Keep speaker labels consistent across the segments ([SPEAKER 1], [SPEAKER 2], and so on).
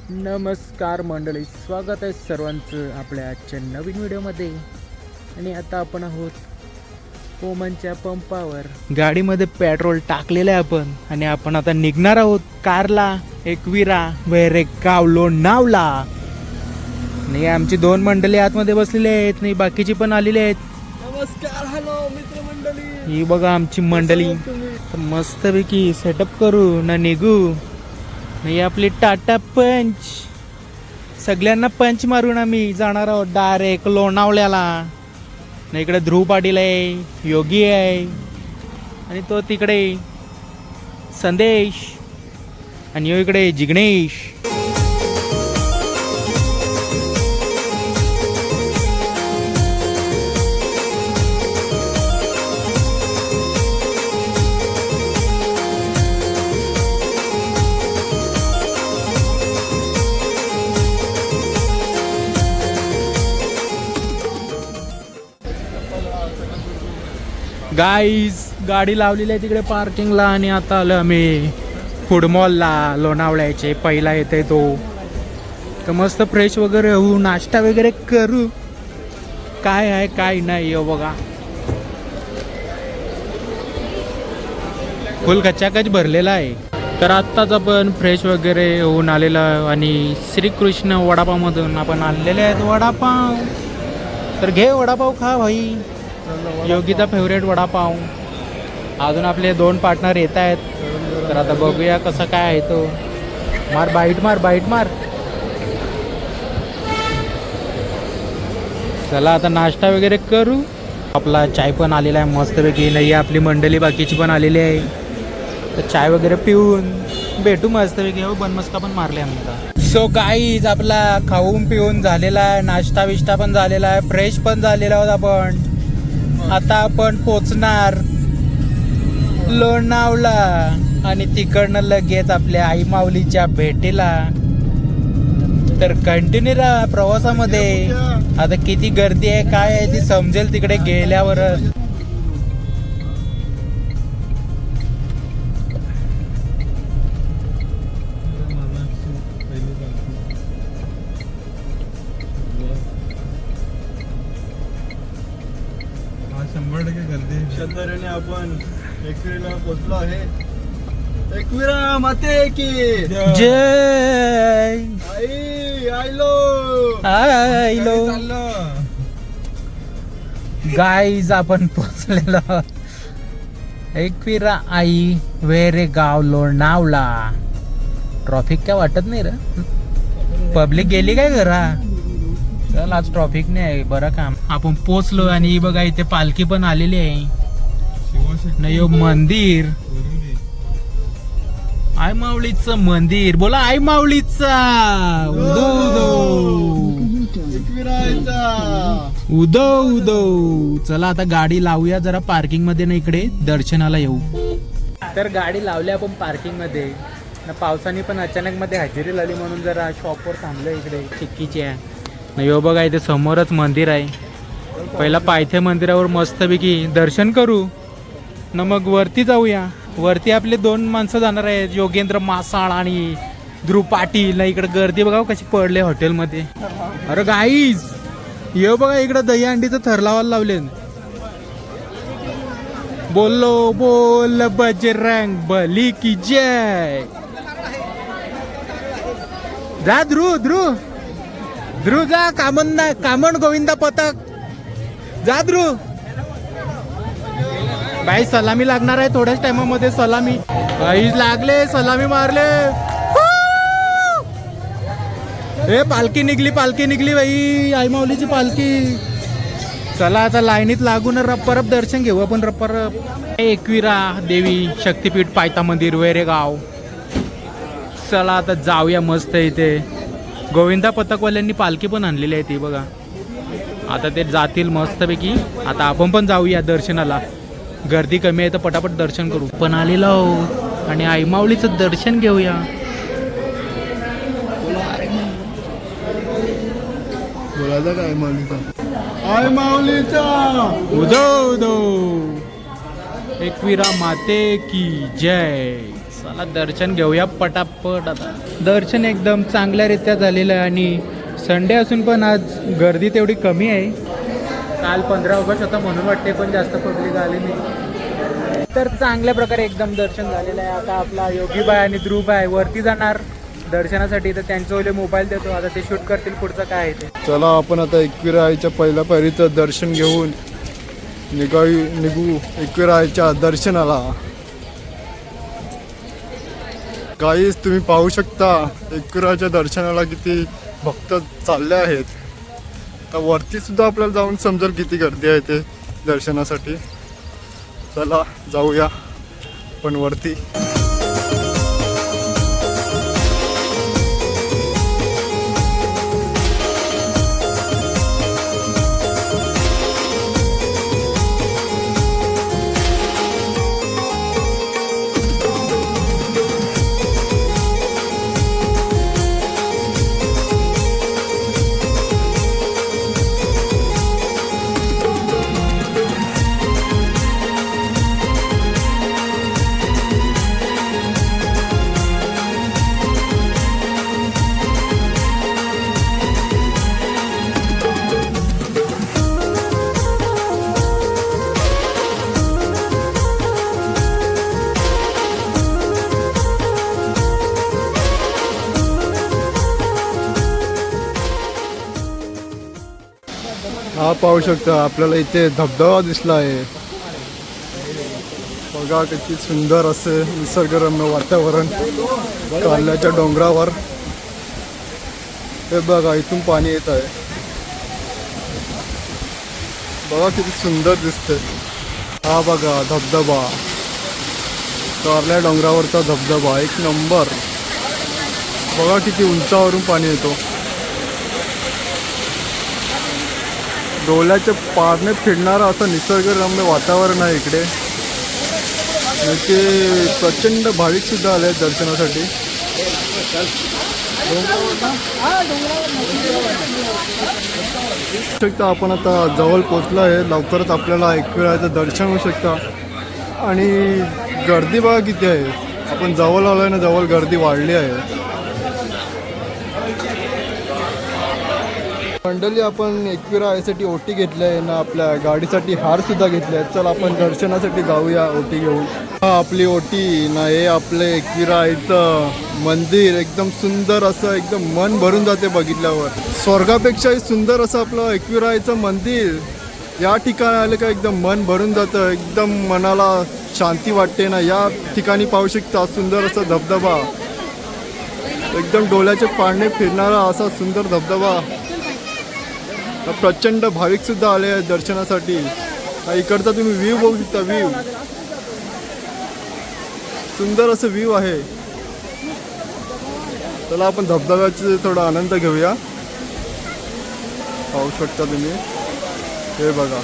[SPEAKER 1] नमस्कार मंडळी, स्वागत आहे सर्वांचं आपल्या आजच्या नवीन व्हिडिओमध्ये. आणि आता आपण आहोत ओमनच्या पंपावर. गाडीमध्ये पेट्रोल टाकलेलं आहे आपण आणि आपण आता निघणार आहोत कारला एकविरा वेरेगाव लोणावळा. नाही, आमची दोन मंडळी आतमध्ये बसलेली आहेत, नाही बाकीची पण आलेली आहेत.
[SPEAKER 2] नमस्कार, हॅलो मित्रमंडळी.
[SPEAKER 1] ही बघा आमची मंडळी. मस्तपैकी सेटअप करू ना निघू. नाही, आपली टाटा पंच, सगळ्यांना पंच मारून आम्ही जाणार आहोत डायरेक्ट लोणावळ्याला. नाही, इकडे ध्रुव पाटील आहे, योगी आहे आणि तो तिकडे संदेश आणि यो इकडे जिग्नेश. गाईज, गाडी लावलेली आहे तिकडे पार्किंगला आणि आता आलो आम्ही फूड मॉलला लोणावळ्याचे. पहिला येते तो तर मस्त फ्रेश वगैरे होऊ, नाश्ता वगैरे करू. काय आहे काय नाही हो बघा, फुल कच्चाकच भरलेला आहे. तर आत्ताच आपण फ्रेश वगैरे होऊन आलेला आणि श्रीकृष्ण वडापावमधून आपण आणलेले आहेत वडापाव. तर घे वडापाव, खा भाई. योगीचा फेवरेट वडापाव. अजून आपले दोन पार्टनर येत आहेत, तर आता बघूया कसं काय आहे तो. मार बाईट, मार बाईट, मार. चला आता नाश्ता वगैरे करू. आपला चाय पण आलेला आहे मस्तपैकी. नाही, आपली मंडळी बाकीची पण आलेली आहे, तर चाय वगैरे पिऊन भेटू मस्तपैकी. हो, बनमस्का पण मारले आम्ही. सो गाईज, आपला खाऊन पिऊन झालेला आहे, नाश्ता विष्टा पण झालेला आहे, फ्रेश पण झालेला आहोत आपण. आता आपण पोचणार लोणावळा आणि तिकडनं लगेच आपल्या आई माऊलीच्या भेटीला. तर कंटिन्यू राहा प्रवासामध्ये. आता किती गर्दी आहे काय आहे ती समजेल तिकडे गेल्यावरच.
[SPEAKER 2] शंकराने आपण एकविराला पोचलो आहे. एकविरा माते की
[SPEAKER 1] जय.
[SPEAKER 2] आई आयलो
[SPEAKER 1] आयलो. गाईज, आपण पोचलेलो एकविरा आई वेरेगाव लोणावळा. ट्रॉफिक काय वाटत नाही रे, पब्लिक गेली काय घरा. चल, आज ट्रॉफिक नाही आहे, बरं काम. आपण पोचलो आणि बघा इथे पालखी पण आलेली आहे. नाही, मंदिर आई माऊलीचं मंदिर. बोला आई माऊलीचा उदो उदो उदो. चला आता गाडी लावूया जरा पार्किंग मध्ये, ना इकडे दर्शनाला येऊ. तर गाडी लावली आपण पार्किंग मध्ये ना. पावसाने पण अचानक मध्ये हजेरी लावली म्हणून जरा शॉपवर थांबलो इकडे चिक्कीच्या. नाही हो बघा, इथे समोरच मंदिर आहे. पहिला पायथ्या मंदिरावर मस्तपैकी दर्शन करू ना, मग वरती जाऊया. वरती आपले दोन माणसं जाणार आहेत, योगेंद्र मासाळ आणि ध्रुव पाटील. ना इकडे गर्दी बघा कशी पडले हॉटेलमध्ये. अरे गाईज, ये बघा इकडे दहीहंडीचं थर लावायला लावले. बोलो बोल बजरंग बली की जय. जा ध्रुव, ध्रुव ध्रुव जा. कामन गोविंदा पथक जा ध्रुव. बाई, सलामी लागणार आहे थोड्याच टाइमामध्ये. सलामी बाईच लागले, सलामी मारले. ए, पालखी निघली, पालखी निघली बाई, आई माऊलीची पालखी. चला आता लाईनीत लागून रप्पारप दर्शन घेऊ आपण, रप्पारप. एकविरा देवी शक्तीपीठ पायथा मंदिर वेरेगाव. चला आता जाऊया मस्त. इथे गोविंदा पथकवाल्यांनी पालखी पण आणलेली आहे ती बघा. आता ते जातील मस्तपैकी. आता आपण पण जाऊया दर्शनाला. गर्दी कमी आहे तर पटापट दर्शन करू. पण आलेलो आहोत आणि आई माऊलीचं दर्शन घेऊया.
[SPEAKER 2] बोलायचं काय माऊलीचा? आई माऊलीचा
[SPEAKER 1] उदो उदो. एकविरा माते की जय. चला दर्शन घेऊया पटापट. आता दर्शन एकदम चांगल्यारीत्या झालेलं आहे आणि संडे असून पण आज गर्दी तेवढी कमी आहे. काल 15 ऑगस्ट होता म्हणून वाटते, पण जास्त पब्लिक आली नाही. तर चांगल्या प्रकारे एकदम दर्शन झालेलं आहे. आता आपला योगीबाई आणि ध्रुवबाई वरती जाणार दर्शनासाठी, तर त्यांचं ओले मोबाईल देतो, आता ते शूट करतील पुढचं काय आहे ते.
[SPEAKER 2] चला आपण आता एकविरा आईच्या पहिल्या पायरीचं दर्शन घेऊन निघू एकविरा आईच्या दर्शनाला. गाईस तुम्ही पाहू शकता एकविराच्या दर्शनाला किती भक्त चालले आहेत. तर वरती सुद्धा आपल्याला जाऊन समजेल किती गर्दी आहे ते दर्शनासाठी. चला जाऊया पण वरती. हा पाहू शकता आपल्याला इथे धबधबा दिसला आहे. बघा किती सुंदर असे निसर्गरम्य वातावरण काल्याच्या डोंगरावर. हे बघा इथून पाणी येत आहे. बघा किती सुंदर दिसते. हा बघा धबधबा, कारल्या डोंगरावरचा धबधबा एक नंबर. बघा किती उंचावरून पाणी येतो. डोळ्याचे पारणे फिरणारं असं निसर्गरम्य वातावरण आहे इकडे. इथे प्रचंड भाविक सुद्धा आले आहेत दर्शनासाठी. शकता आपण आता जवळ पोचलो आहे. लवकरच आपल्याला एकविराचं दर्शन होऊ शकता. आणि गर्दी बघा किती आहे. आपण जवळ आलोय ना, जवळ गर्दी वाढली आहे. मंडळी आपण एकविरा आईसाठी ओटी घेतली आहे ना, आपल्या गाडीसाठी हार सुद्धा घेतले आहेत. चल आपण दर्शनासाठी जाऊया ओटी घेऊन. हा आपली ओटी ना, हे आपले एकविरा आईचं मंदिर एकदम सुंदर असं, एकदम मन भरून जाते बघितल्यावर. स्वर्गापेक्षाही सुंदर असं आपलं एकविरा आईचं मंदिर. या ठिकाणी आलं का एकदम मन भरून जातं, एकदम मनाला शांती वाटते ना. या ठिकाणी पाहू शकता सुंदर असा धबधबा, एकदम डोळ्याचे पारणे फिरणारा असा सुंदर धबधबा. प्रचंड भाविक सुद्धा आले आहेत दर्शनासाठी. इकडचा तुम्ही व्ह्यू बघू शकता. व्ह्यू सुंदर असं व्ह्यू आहे. चला आपण धबधब्याचे थोडा आनंद घेऊया. पाहू शकता तुम्ही, हे बघा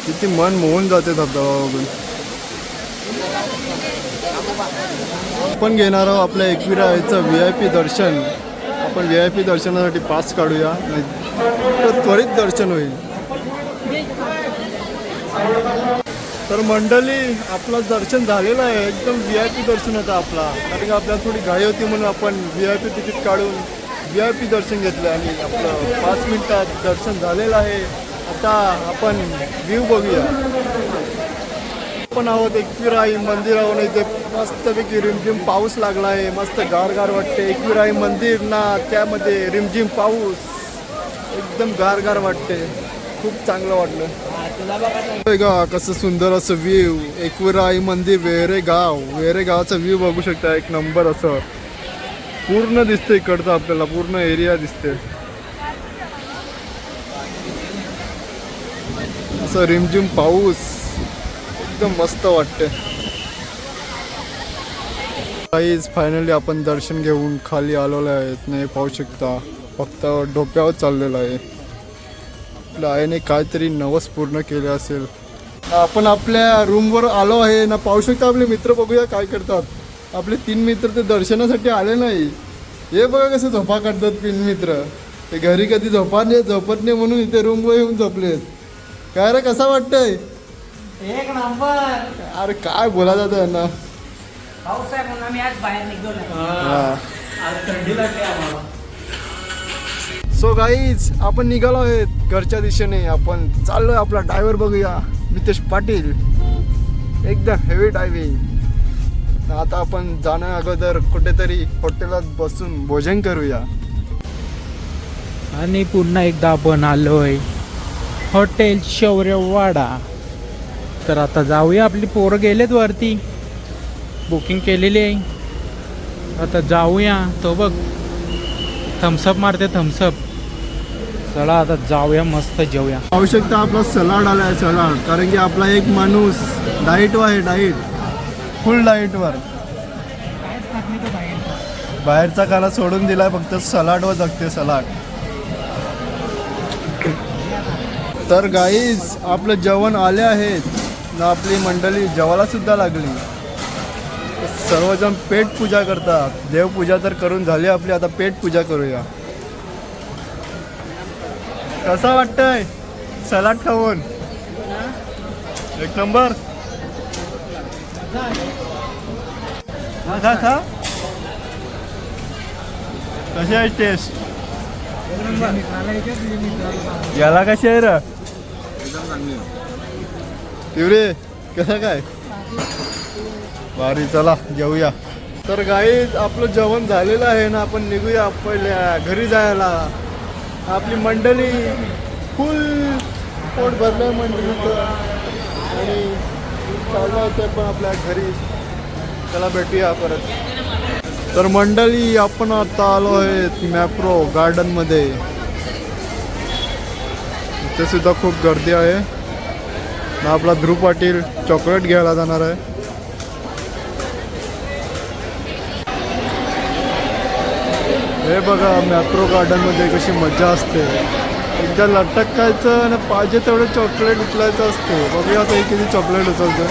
[SPEAKER 2] किती मन मोहून जाते धबधबा बघून. आपण घेणार आहोत आपल्या एकविरा आईचं VIP दर्शन. आपण VIP दर्शनासाठी पास काढूया, तर त्वरित दर्शन होईल. तर मंडळी आपलं दर्शन झालेलं आहे. एकदम VIP दर्शन होतं आपला, कारण की आपल्याला थोडी घाई होती म्हणून आपण VIP तिकीट काढून VIP दर्शन घेतलं आणि आपलं 5 मिनिटात दर्शन झालेलं आहे. आता आपण व्ह्यू बघूया. आपण आहोत एकविरा आई मंदिरावर. इथे मस्तपैकी रिमझिम पाऊस लागला आहे. मस्त गारगार वाटते. एकविरा आई मंदिर ना, त्यामध्ये रिमझिम पाऊस, एकदम गारगार वाटते. खूप चांगलं वाटलं. बघा कसं सुंदर असं व्ह्यू. एकविरा आई मंदिर वेरेगाव, वेरेगावचा व्ह्यू बघू शकता. एक नंबर असं पूर्ण दिसते इकडचं, आपल्याला पूर्ण एरिया दिसते. असं रिमझिम पाऊस, एकदम मस्त वाटते. गाईज फायनली आपण दर्शन घेऊन खाली आलेलो आहेत. नाही पाहू शकता फक्त डोक्यावर चाललेलं आहे. आपल्या आईने काहीतरी नवस पूर्ण केले असेल. आपण आपल्या रूमवर आलो आहे ना. पाहू शकता आपले मित्र, बघूया काय करतात. आपले 3 मित्र ते दर्शनासाठी आले नाही. हे बघा कसं झोपा काढतात 3 मित्र. ते घरी कधी झोपत नाही म्हणून इथे रूमवर येऊन झोपलेत. काय रे, कसा वाटतंय?
[SPEAKER 1] एक नंबर.
[SPEAKER 2] अरे काय बोला जातं यांना.
[SPEAKER 3] पाऊस आहे म्हणून आम्ही आज बाहेर निघलो नाही.
[SPEAKER 1] आज थंडी लागते आम्हाला.
[SPEAKER 2] सो गाईज आपण निघालो आहेत घरच्या दिशेने. आपण चाललोय. आपला ड्रायव्हर बघूया, मितेश पाटील, एकदम हेवी ड्रायव्हिंग. आता आपण जाण्या अगोदर कुठेतरी हॉटेलात बसून भोजन करूया.
[SPEAKER 1] आणि पुन्हा एकदा आपण आलोय हॉटेल शौर्यवाडा. तर आता जाऊया. आपली पोरं गेलेत वरती, बुकिंग केलेली आहे. आता जाऊया. तो बघ थम्सअप मारते, थम्सअप. चला आता जाऊया, मस्त जेवूया.
[SPEAKER 2] आवश्यकता आपला सलाड आलाय, सलाड. कारण की आपला एक माणूस डाईटवर आहे, डाईट फुल डाईटवर. बाहेरचा खाना सोडून दिलाय, फक्त सलाडवर जगते, सलाड. तर गाईज आपलं जेवण आले आहेत ना. आपली मंडळी जेवायला सुद्धा लागली. सर्वजण पेट पूजा करतात. देवपूजा तर करून झाली आपली, आता पेट पूजा करूया. कसा वाटतंय सलाड खाऊन? एक नंबर. खा खा. कशी आहे टेस्ट? याला कशी आहे रे तिवरे? कसं काय? भारी. चला जेवूया. तर गाईज आपलं जेवण झालेलं आहे ना. आपण निघूया पहिल्या घरी जायला. आपली मंडळी फुल पोट भरलं मंडळीचं आणि चाललं होतं पण आपल्या घरी. त्याला भेटूया परत. तर मंडळी आपण आता आलो आहेत मॅप्रो गार्डनमध्ये. इथे सुद्धा खूप गर्दी आहे. आपला ध्रुव पाटील चॉकलेट घ्यायला जाणार आहे. हे बघा मॅप्रो गार्डनमध्ये कशी मजा असते. एकदा लटकायचं आणि पाहिजे तेवढं चॉकलेट उचलायचं असते. बघूया आता हे किती चॉकलेट उचलतं.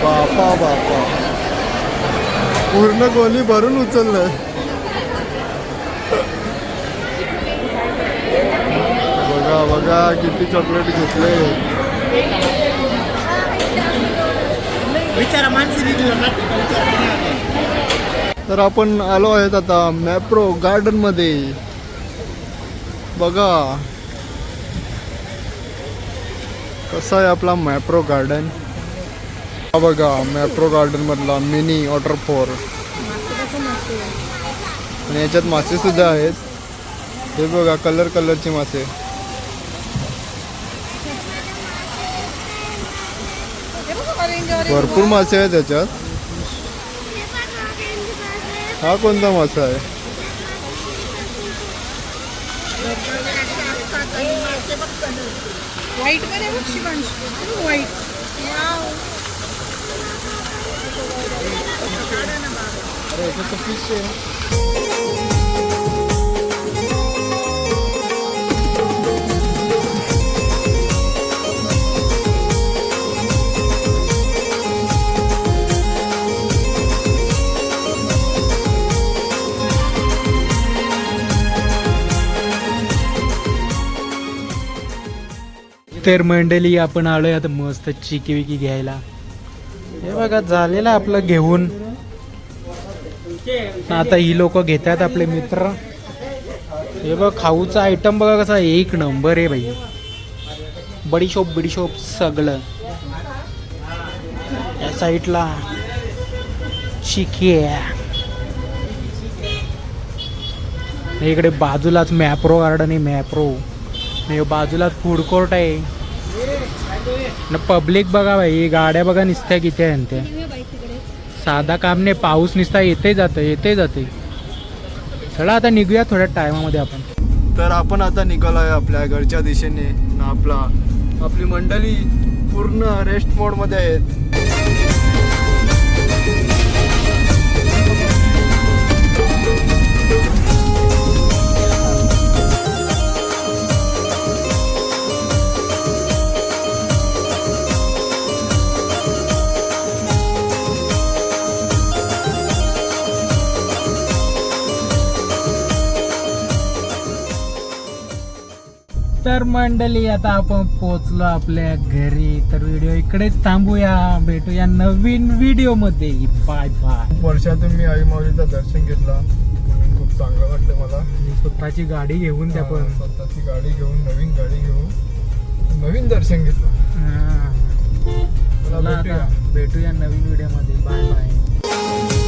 [SPEAKER 2] बापा बापा, पूर्ण गोली भरून उचललंय. बघा बघा किती चॉकलेट घेतले. तर आपण आलो आहेत आता मॅप्रो गार्डन मध्ये. बघा कसा आहे आपला मॅप्रो गार्डन. हा बघा मॅप्रो गार्डन मधला मिनी वॉटरफॉल. आणि याच्यात मासे सुद्धा आहेत. हे बघा कलर कलरचे मासे. भरपूर मासे आहेत त्याच्यात. हा कोणता मासा आहे?
[SPEAKER 3] व्हाईट मध्ये व्हाईट.
[SPEAKER 1] तर मंडळी आपण आलोय आता मस्त चिकी विकी घ्यायला. हे बघा झालेलं आपलं घेऊन. आता ही लोक घेतात आपले मित्र. हे बघ खाऊचा आयटम बघा कसा एक नंबर आहे भाई. बडीशोप बिडीशोप सगळं. या साईडला चिकी आहे. इकडे बाजूलाच मॅप्रो गार्डन आहे. मॅप्रो बाजूलाच फूड कोर्ट आहे ना. पब्लिक बघा भाई, गाड्या बघा निसत्या किती आहे त्या. साधा काम नाही, पाऊस निसता येते जाते. चला आता निघूया थोड्या टायमामध्ये आपण.
[SPEAKER 2] तर आपण आता निघालोय आपल्या घरच्या दिशेने ना. आपली मंडळी पूर्ण रेस्ट मोड मध्ये आहेत.
[SPEAKER 1] मंडळी आता आपण पोहोचलो आपल्या घरी. तर व्हिडिओ इकडेच थांबूया. भेटूया नवीन व्हिडिओ मध्ये. Bye bye.
[SPEAKER 2] खूप वर्षातून मी आई माऊलीचं दर्शन घेतला म्हणून खूप चांगलं वाटलं मला.
[SPEAKER 1] आणि स्वतःची गाडी घेऊन त्या पण
[SPEAKER 2] स्वतःची गाडी घेऊन नवीन गाडी घेऊन नवीन दर्शन घेतलं.
[SPEAKER 1] हा.
[SPEAKER 2] चला,
[SPEAKER 1] चला आता भेटूया नवीन व्हिडिओ मध्ये. Bye bye.